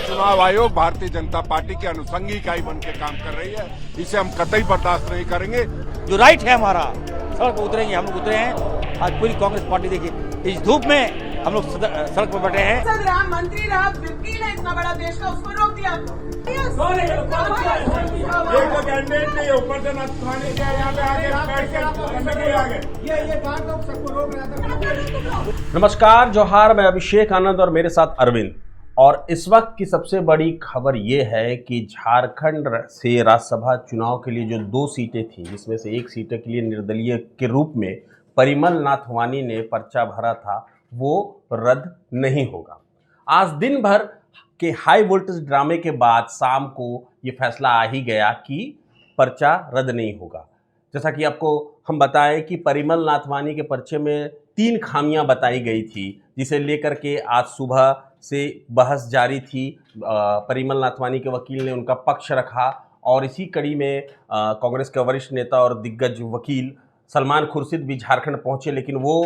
चुनाव आयोग भारतीय जनता पार्टी के अनुषंगी इकाई बन के काम कर रही है, इसे हम कतई बर्दाश्त नहीं करेंगे। जो राइट है हमारा, सड़क पर उतरेंगे, हम लोग उतरे हैं। आज पूरी कांग्रेस पार्टी देखिए इस धूप में हम लोग सड़क पर बैठे हैं। मंत्री रहा, वकील है इतना बड़ा देश का, उसको रोक दिया। कैंडिडेट नहीं, ऊपर से नथवानी के यहाँ पे आगे सबको रोक रहा था। नमस्कार, जोहार, मैं अभिषेक आनंद और मेरे साथ अरविंद। और इस वक्त की सबसे बड़ी खबर ये है कि झारखंड से राज्यसभा चुनाव के लिए जो 2 सीटें थी, जिसमें से एक सीट के लिए निर्दलीय के रूप में परिमल नाथवानी ने पर्चा भरा था, वो रद्द नहीं होगा। आज दिन भर के हाई वोल्टेज ड्रामे के बाद शाम को ये फैसला आ ही गया कि पर्चा रद्द नहीं होगा। जैसा कि आपको हम बताएं कि परिमल नाथवानी के पर्चे में 3 खामियां बताई गई थी, जिसे लेकर के आज सुबह से बहस जारी थी। परिमल नाथवानी के वकील ने उनका पक्ष रखा और इसी कड़ी में कांग्रेस के वरिष्ठ नेता और दिग्गज वकील सलमान खुर्शीद भी झारखंड पहुंचे, लेकिन वो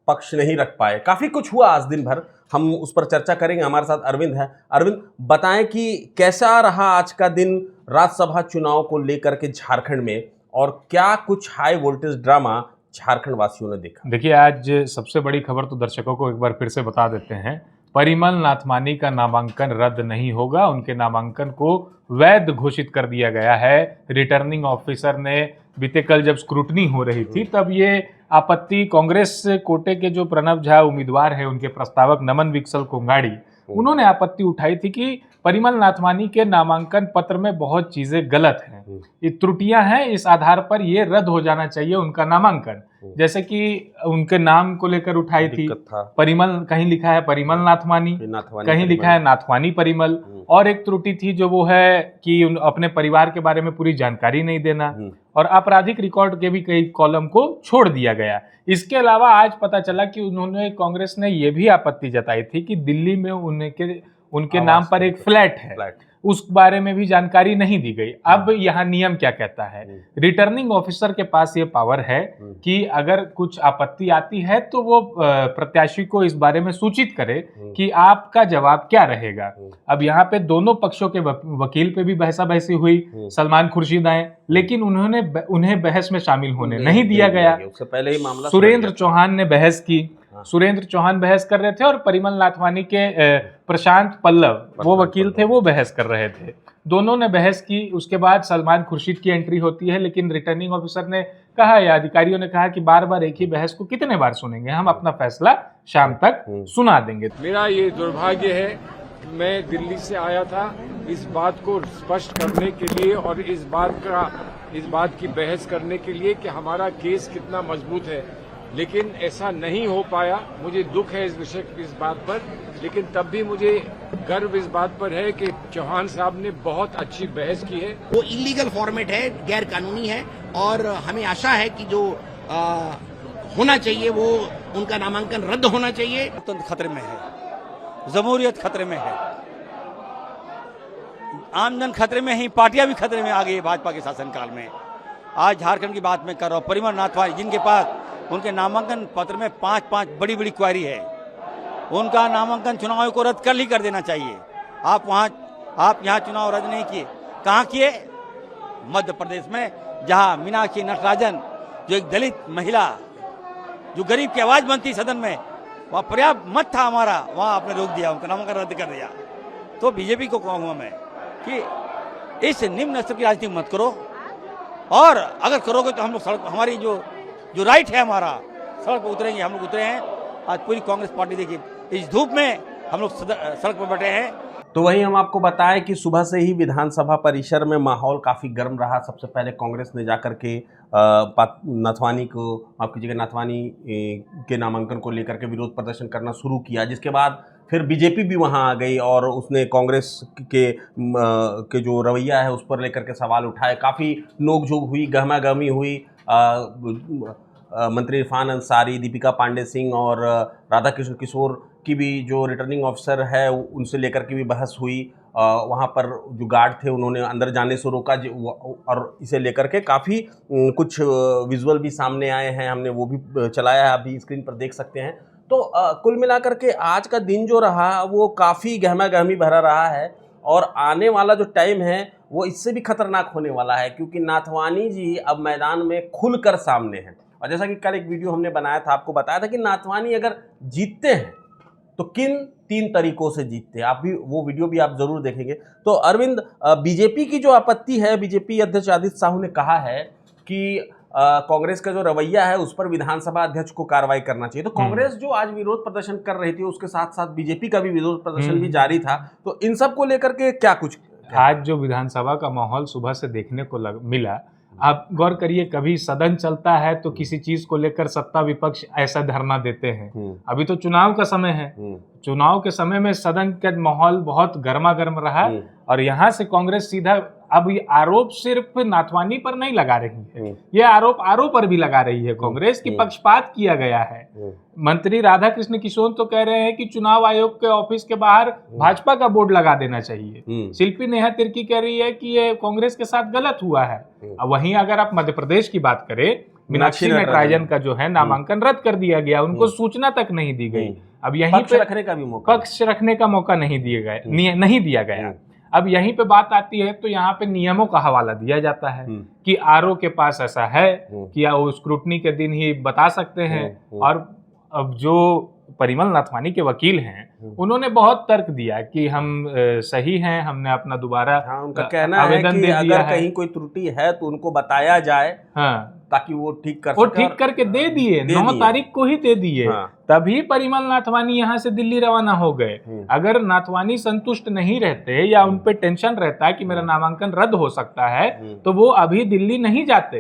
पक्ष नहीं रख पाए। काफ़ी कुछ हुआ आज दिन भर, हम उस पर चर्चा करेंगे। हमारे साथ अरविंद है। अरविंद, बताएं कि कैसा रहा आज का दिन राज्यसभा चुनाव को लेकर के झारखंड में, और क्या कुछ हाई वोल्टेज ड्रामा झारखंड वासियों ने देखा? देखिए, आज सबसे बड़ी खबर तो दर्शकों को एक बार फिर से बता देते हैं। परिमल नाथवानी का नामांकन रद्द नहीं होगा। उनके नामांकन को वैध घोषित कर दिया गया है। रिटर्निंग ऑफिसर ने बीते कल जब स्क्रूटनी हो रही थी, तब ये आपत्ति कांग्रेस कोटे के जो प्रणव झा उम्मीदवार है, उनके प्रस्तावक नमन विकसल कोंगाड़ी, उन्होंने आपत्ति उठाई थी कि परिमल नाथवानी के नामांकन पत्र में बहुत चीजें गलत हैं, ये त्रुटियां हैं, इस आधार पर ये रद्द हो जाना चाहिए उनका नामांकन। जैसे कि उनके नाम को लेकर उठाई थी, परिमल कहीं लिखा है परिमल नाथवानी, कहीं लिखा है नाथवानी परिमल। और एक त्रुटि थी जो वो है कि अपने परिवार के बारे में पूरी जानकारी नहीं देना, और आपराधिक रिकॉर्ड के भी कई कॉलम को छोड़ दिया गया। इसके अलावा आज पता चला कि उन्होंने, कांग्रेस ने ये भी आपत्ति जताई थी कि दिल्ली में उनके नाम पर एक फ्लैट है, उस बारे में भी जानकारी नहीं दी गई। अब यहाँ नियम क्या कहता है, रिटर्निंग ऑफिसर के पास ये पावर है कि अगर कुछ आपत्ति आती है तो वो प्रत्याशी को इस बारे में सूचित करे कि आपका जवाब क्या रहेगा। अब यहाँ पे दोनों पक्षों के वकील पे भी बहसा-बहसी हुई, सलमान खुर्शीद आए, लेकिन उन्हें बहस में शामिल होने नहीं दिया गया। उससे पहले ही मामला सुरेंद्र चौहान ने बहस की, सुरेंद्र चौहान बहस कर रहे थे, और परिमल नाथवानी के प्रशांत पल्लव, वो वकील थे, वो बहस कर रहे थे। दोनों ने बहस की। उसके बाद सलमान खुर्शीद की एंट्री होती है, लेकिन रिटर्निंग ऑफिसर ने कहा, या अधिकारियों ने कहा कि बार बार एक ही बहस को कितने बार सुनेंगे, हम अपना फैसला शाम तक सुना देंगे। मेरा ये दुर्भाग्य है, मैं दिल्ली से आया था इस बात को स्पष्ट करने के लिए और इस बात की बहस करने के लिए कि हमारा केस कितना मजबूत है, लेकिन ऐसा नहीं हो पाया। मुझे दुख है इस बात पर, लेकिन तब भी मुझे गर्व इस बात पर है कि चौहान साहब ने बहुत अच्छी बहस की है। वो इलीगल फॉर्मेट है, गैर कानूनी है, और हमें आशा है कि जो होना चाहिए वो उनका नामांकन रद्द होना चाहिए। लोकतंत्र खतरे में है, जमहूरियत खतरे में है, आमजन खतरे में है, पार्टियां भी खतरे में आ गई है भाजपा के शासनकाल में। आज झारखंड की बात मैं कर रहा हूँ। परिमल नाथवानी, जिनके पास उनके नामांकन पत्र में 5 बड़ी क्वेरी है, उनका नामांकन चुनाव आयोग को रद्द कर देना चाहिए। आप यहाँ चुनाव रद्द नहीं किए, कहाँ किए? मध्य प्रदेश में, जहाँ मीनाक्षी नटराजन, जो एक दलित महिला, जो गरीब की आवाज बनती सदन में, वहाँ पर्याप्त मत था हमारा, वहाँ आपने रोक दिया, उनका नामांकन रद्द कर दिया। तो बीजेपी को कहूँगा मैं कि इस निम्न स्तर की राजनीति मत करो, और अगर करोगे तो हम लोग सड़क, हमारी जो राइट है हमारा, सड़क पर उतरेंगे, हम लोग उतरे हैं। आज पूरी कांग्रेस पार्टी देखिए इस धूप में हम लोग सड़क पर बैठे हैं। तो वहीं हम आपको बताएं कि सुबह से ही विधानसभा परिसर में माहौल काफ़ी गर्म रहा। सबसे पहले कांग्रेस ने जाकर के नाथवानी के नामांकन को लेकर के विरोध प्रदर्शन करना शुरू किया, जिसके बाद फिर बीजेपी भी वहां आ गई और उसने कांग्रेस के जो रवैया है उस पर लेकर के सवाल उठाए। काफ़ी नोकझोंक हुई, गहमागहमी हुई। मंत्री इरफान अंसारी, दीपिका पांडे सिंह और राधा कृष्ण किशोर की भी जो रिटर्निंग ऑफिसर है उनसे लेकर के भी बहस हुई। वहाँ पर जो गार्ड थे उन्होंने अंदर जाने से रोका, और इसे लेकर के काफ़ी कुछ विजुअल भी सामने आए हैं, हमने वो भी चलाया है, अभी स्क्रीन पर देख सकते हैं। तो कुल मिलाकर के आज का दिन जो रहा वो काफ़ी गहमा गहमी भरा रहा है और आने वाला जो टाइम है वो इससे भी खतरनाक होने वाला है, क्योंकि नाथवानी जी अब मैदान में खुलकर सामने हैं। और जैसा कि कल एक वीडियो हमने बनाया था, आपको बताया था कि नाथवानी अगर जीतते हैं तो किन 3 तरीकों से जीतते हैं। आप भी वो वीडियो भी आप जरूर देखेंगे। तो अरविंद, बीजेपी की जो आपत्ति है, बीजेपी अध्यक्ष आदित्य साहू ने कहा है कि कांग्रेस का जो रवैया है उस पर विधानसभा अध्यक्ष को कार्रवाई करना चाहिए। तो कांग्रेस जो आज विरोध प्रदर्शन कर रही थी उसके साथ साथ बीजेपी का भी विरोध प्रदर्शन भी जारी था, तो इन सब को लेकर के क्या कुछ आज जो विधानसभा का माहौल सुबह से देखने को मिला, आप गौर करिए, कभी सदन चलता है तो किसी चीज को लेकर सत्ता विपक्ष ऐसा धरना देते हैं। अभी तो चुनाव का समय है, चुनाव के समय में सदन का माहौल बहुत गर्मा गर्म रहा और यहाँ से कांग्रेस सीधा अब ये आरोप सिर्फ नाथवानी पर नहीं लगा रही है, ये आरोप पर भी लगा रही है कांग्रेस की पक्षपात किया गया है। मंत्री राधा कृष्ण किशोर तो कह रहे हैं कि चुनाव आयोग के ऑफिस के बाहर भाजपा का बोर्ड लगा देना चाहिए। शिल्पी नेहा तिर्की कह रही है कि ये कांग्रेस के साथ गलत हुआ है। अब वहीं अगर आप मध्य प्रदेश की बात करें, मीनाक्षी नटराजन का जो है नामांकन रद्द कर दिया गया, उनको सूचना तक नहीं दी गई। अब यहीं पे पक्ष रखने का मौका नहीं दिया गया। अब यहीं पे बात आती है तो यहाँ पे नियमों का हवाला दिया जाता है कि आरओ के पास ऐसा है कि वो स्क्रूटनी के दिन ही बता सकते हैं। और अब जो परिमल नाथवानी के वकील हैं उन्होंने बहुत तर्क दिया कि हम सही हैं, हमने अपना दोबारा उनका कहना है कि अगर कहीं कोई त्रुटि है तो उनको बताया जाए, ताकि वो ठीक कर सके। वो ठीक करके दे दिए, 9 तारीख को ही दे दिए। तभी परिमल नाथवानी यहाँ से दिल्ली रवाना हो गए। अगर नाथवानी संतुष्ट नहीं रहते या उन पे टेंशन रहता कि मेरा नामांकन रद्द हो सकता है तो वो अभी दिल्ली नहीं जाते।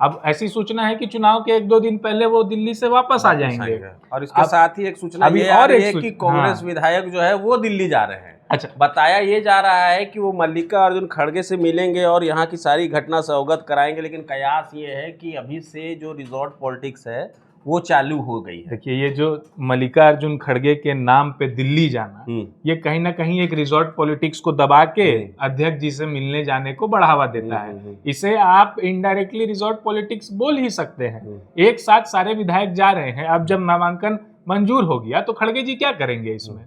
अब ऐसी सूचना है कि चुनाव के 1-2 दिन पहले वो दिल्ली से वापस आ जाएंगे। और इसके साथ ही एक सूचना ये आ रही है कि कांग्रेस विधायक जो है वो दिल्ली जा रहे हैं। अच्छा, बताया ये जा रहा है कि वो मल्लिकार्जुन खड़गे से मिलेंगे और यहाँ की सारी घटना से अवगत कराएंगे, लेकिन कयास ये है कि अभी से जो रिजॉर्ट पॉलिटिक्स है वो चालू हो गई है। देखिए, ये जो मल्लिकार्जुन खड़गे के नाम पे दिल्ली जाना, ये कहीं ना कहीं एक रिजॉर्ट पॉलिटिक्स को दबा के अध्यक्ष जी से मिलने जाने को बढ़ावा देता है। इसे आप इनडायरेक्टली रिजॉर्ट पॉलिटिक्स बोल ही सकते हैं। एक साथ सारे विधायक जा रहे हैं। अब जब नामांकन मंजूर हो गया तो खड़गे जी क्या करेंगे? इसमें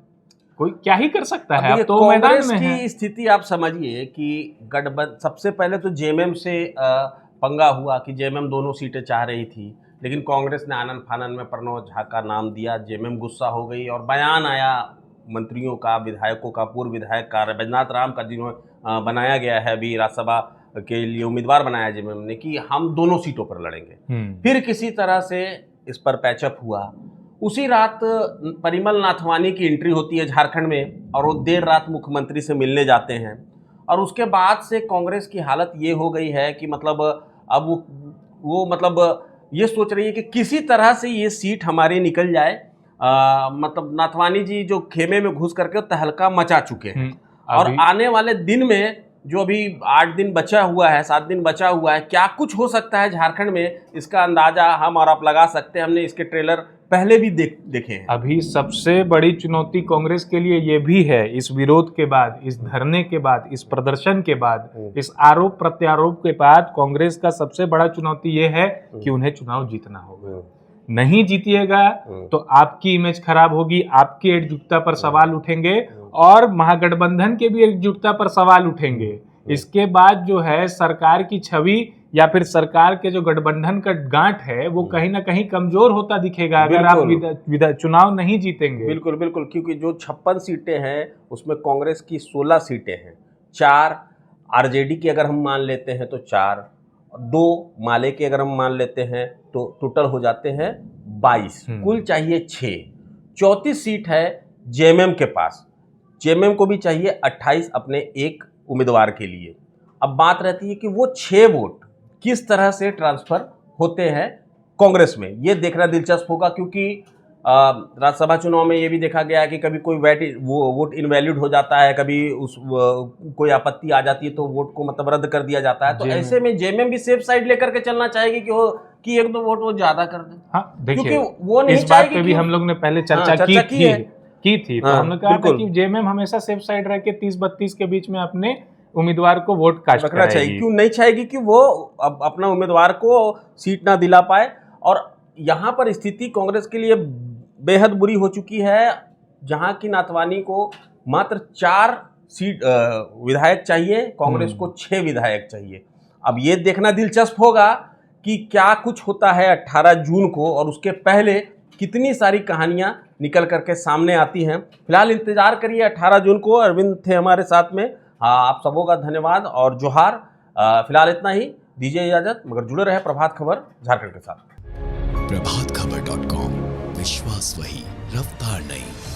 कोई क्या ही कर सकता है। अब तो मैदान में की स्थिति आप समझिए कि गठबंधन, सबसे पहले तो जेएमएम से पंगा हुआ कि जेएमएम दोनों सीटें चाह रही थी, लेकिन कांग्रेस ने आनन फानन में प्रणव झा का नाम दिया। जेएमएम गुस्सा हो गई और बयान आया मंत्रियों का, विधायकों का, पूर्व विधायक का, बैजनाथ राम का, जिन्होंने बनाया गया है अभी राज्यसभा के लिए उम्मीदवार बनाया जेएमएम ने, कि हम दोनों सीटों पर लड़ेंगे। फिर किसी तरह से इस पर पैचअप हुआ। उसी रात परिमल नाथवानी की एंट्री होती है झारखंड में और वो देर रात मुख्यमंत्री से मिलने जाते हैं। और उसके बाद से कांग्रेस की हालत ये हो गई है कि मतलब अब वो मतलब ये सोच रही है कि किसी तरह से ये सीट हमारी निकल जाए। मतलब नाथवानी जी जो खेमे में घुस करके तहलका मचा चुके हैं और आने वाले दिन में जो अभी 8 दिन बचा हुआ है, 7 दिन बचा हुआ है, क्या कुछ हो सकता है झारखंड में, इसका अंदाजा हम और आप लगा सकते हैं। हमने इसके ट्रेलर पहले भी देखे हैं। अभी सबसे बड़ी चुनौती कांग्रेस के लिए ये भी है, इस विरोध के बाद, इस धरने के बाद, इस प्रदर्शन के बाद, इस आरोप प्रत्यारोप के बाद कांग्रेस का सबसे बड़ा चुनौती ये है कि उन्हें चुनाव जीतना होगा। नहीं जीतिएगा तो आपकी इमेज खराब होगी, आपकी एकजुटता पर सवाल उठेंगे और महागठबंधन के भी एकजुटता पर सवाल उठेंगे। इसके बाद जो है सरकार की छवि या फिर सरकार के जो गठबंधन का गांठ है वो कहीं ना कहीं कमजोर होता दिखेगा अगर आप चुनाव नहीं जीतेंगे। बिल्कुल बिल्कुल, क्योंकि जो 56 सीटें हैं उसमें कांग्रेस की 16 सीटें हैं, 4 आरजेडी की अगर हम मान लेते हैं तो 4, 2 माले के अगर हम मान लेते हैं तो टोटल हो जाते हैं 22, कुल चाहिए 6। 34 सीट है जेएमएम के पास, जेएमएम को भी चाहिए 28 अपने एक उम्मीदवार के लिए। अब बात रहती है कि वो 6 वोट किस तरह से ट्रांसफर होते हैं कांग्रेस में, ये देखना दिलचस्प होगा। क्योंकि राज्यसभा चुनाव में ये भी देखा गया है कि कभी कोई वोट इनवैलिड हो जाता है, कभी कोई आपत्ति आ जाती है तो वोट को मतलब रद्द कर दिया जाता है। तो ऐसे में जेएमएम भी सेफ साइड लेकर के चलना चाहेगी कि 1-2 वोट वो ज्यादा कर दे। हाँ, देखिए, वो नहीं इस बात पे भी हम लोग ने पहले चर्चा की थी। तो हमने कहा था कि जेएमएम हमेशा सेफ साइड रह के 30-32 के बीच में अपने उम्मीदवार को वोट कास्ट रखना चाहिए। क्यों नहीं चाहेगी कि वो अपना उम्मीदवार को सीट ना दिला पाए। और यहाँ पर स्थिति कांग्रेस के लिए बेहद बुरी हो चुकी है, जहां की नाथवानी को मात्र 4 सीट विधायक चाहिए, कांग्रेस को 6 विधायक चाहिए। अब ये देखना दिलचस्प होगा कि क्या कुछ होता है 18 जून को, और उसके पहले कितनी सारी कहानियां निकल करके सामने आती हैं। फिलहाल इंतजार करिए 18 जून को। अरविंद थे हमारे साथ में। आप सबों का धन्यवाद और जोहार। फिलहाल इतना ही, दीजिए इजाजत, मगर जुड़े रहे प्रभात खबर झारखंड के साथ। प्रभातखबर.com, विश्वास वही, रफ्तार नहीं।